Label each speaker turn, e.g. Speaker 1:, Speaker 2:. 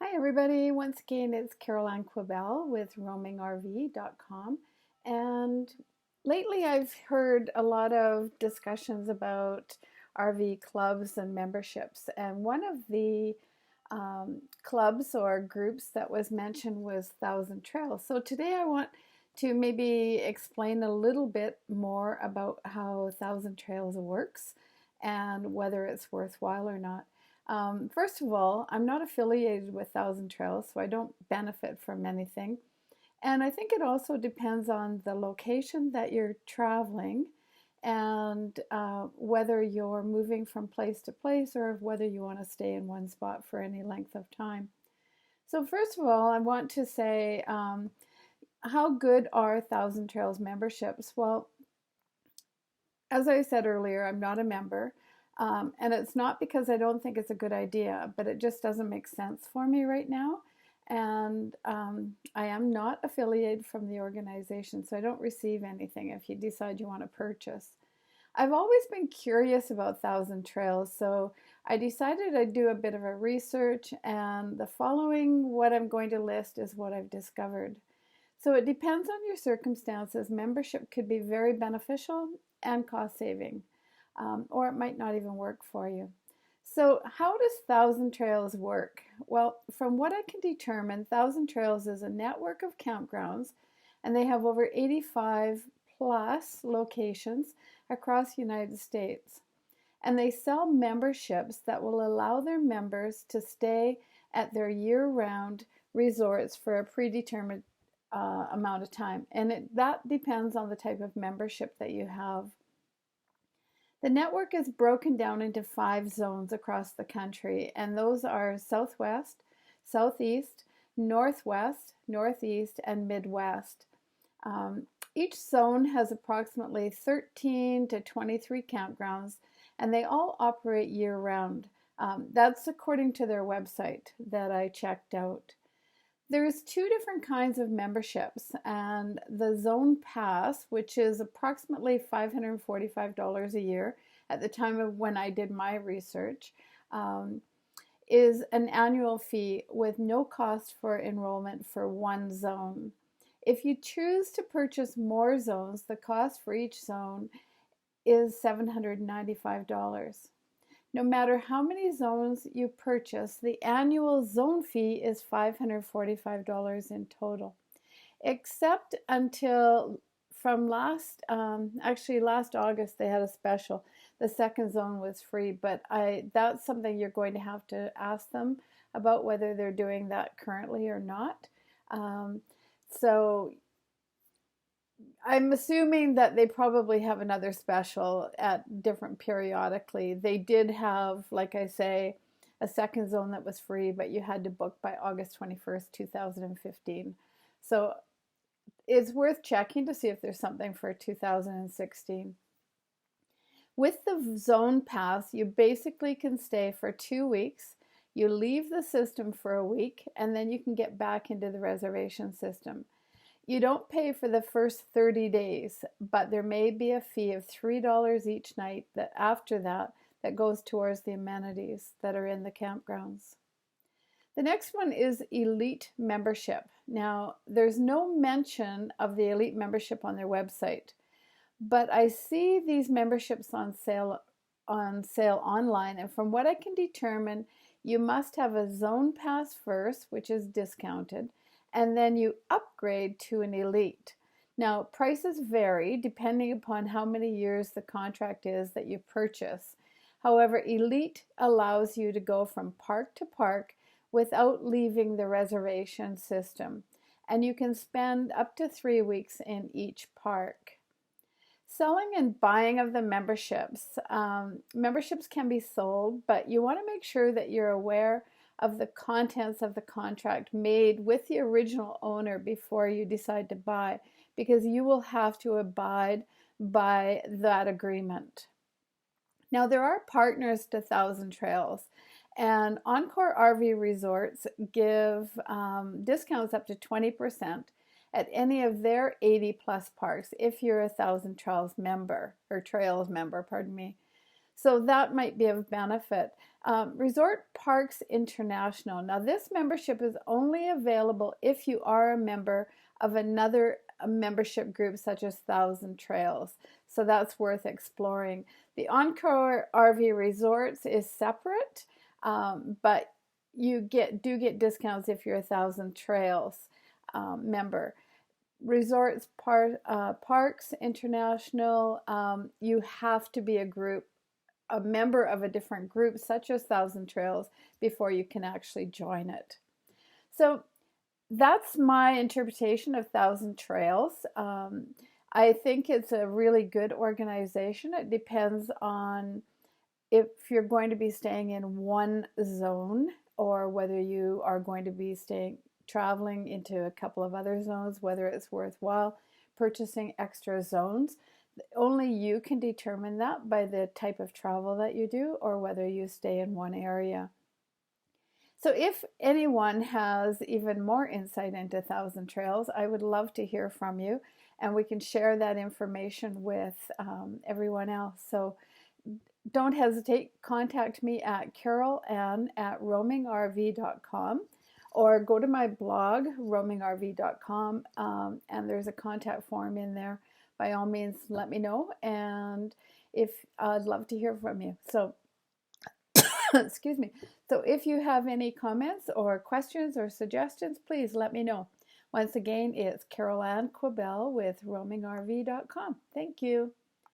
Speaker 1: Hi everybody, once again it's Caroline Quibell with roamingrv.com, and lately I've heard a lot of discussions about RV clubs and memberships, and one of the clubs or groups that was mentioned was Thousand Trails. So today I want to maybe explain a little bit more about how Thousand Trails works and whether it's worthwhile or not. First of all, I'm not affiliated with Thousand Trails, so I don't benefit from anything. And I think it also depends on the location that you're traveling and whether you're moving from place to place or whether you want to stay in one spot for any length of time. So first of all, I want to say how good are Thousand Trails memberships? Well, as I said earlier, I'm not a member. And it's not because I don't think it's a good idea, but it just doesn't make sense for me right now. And I am not affiliated from the organization, so I don't receive anything if you decide you want to purchase. I've always been curious about Thousand Trails, so I decided I'd do a bit of a research, and the following, what I'm going to list, is what I've discovered. So it depends on your circumstances. Membership could be very beneficial and cost saving, or it might not even work for you. So how does Thousand Trails work? Well, from what I can determine, Thousand Trails is a network of campgrounds, and they have over 85 plus locations across the United States. And they sell memberships that will allow their members to stay at their year-round resorts for a predetermined amount of time. And that depends on the type of membership that you have. The network is broken down into 5 zones across the country, and those are Southwest, Southeast, Northwest, Northeast, and Midwest. Each zone has approximately 13 to 23 campgrounds, and they all operate year-round. That's according to their website that I checked out. There's 2 different kinds of memberships, and the Zone Pass, which is approximately $545 a year at the time of when I did my research, is an annual fee with no cost for enrollment for one zone. If you choose to purchase more zones, the cost for each zone is $795. No matter how many zones you purchase, the annual zone fee is $545 in total, except until from last August they had a special. The second zone was free, but that's something you're going to have to ask them about, whether they're doing that currently or not. So I'm assuming that they probably have another special at different periodically. They did have, like I say, a second zone that was free, but you had to book by August 21st, 2015. So it's worth checking to see if there's something for 2016. With the Zone Pass, you basically can stay for 2 weeks. You leave the system for a week, and then you can get back into the reservation system. You don't pay for the first 30 days, but there may be a fee of $3 each night that after that goes towards the amenities that are in the campgrounds. The next one is Elite membership. Now, there's no mention of the Elite membership on their website, but I see these memberships on sale online, and from what I can determine, you must have a Zone Pass first, which is discounted, and then you upgrade to an Elite. Now, prices vary depending upon how many years the contract is that you purchase. However, Elite allows you to go from park to park without leaving the reservation system, and you can spend up to 3 weeks in each park. Selling and buying of the memberships. Memberships can be sold, but you want to make sure that you're aware of the contents of the contract made with the original owner before you decide to buy, because you will have to abide by that agreement. Now, there are partners to Thousand Trails, and Encore RV Resorts give discounts up to 20% at any of their 80 plus parks if you're a Thousand Trails member, or Trails member, pardon me. So that might be of benefit. Resort Parks International. Now, this membership is only available if you are a member of another membership group such as Thousand Trails. So that's worth exploring. The Encore RV Resorts is separate, but you do get discounts if you're a Thousand Trails member. Parks International, you have to be a member of a different group such as Thousand Trails before you can actually join it. So that's my interpretation of Thousand Trails. I think it's a really good organization. It depends on if you're going to be staying in one zone or whether you are going to be traveling into a couple of other zones, whether it's worthwhile purchasing extra zones. Only you can determine that by the type of travel that you do or whether you stay in one area. So if anyone has even more insight into Thousand Trails, I would love to hear from you, and we can share that information with everyone else. So don't hesitate. Contact me at carolann@roamingrv.com or go to my blog, roamingrv.com, and there's a contact form in there. By all means, let me know, and I'd love to hear from you. So, excuse me. So if you have any comments or questions or suggestions, please let me know. Once again, it's Carol Ann Quibell with roamingrv.com. Thank you.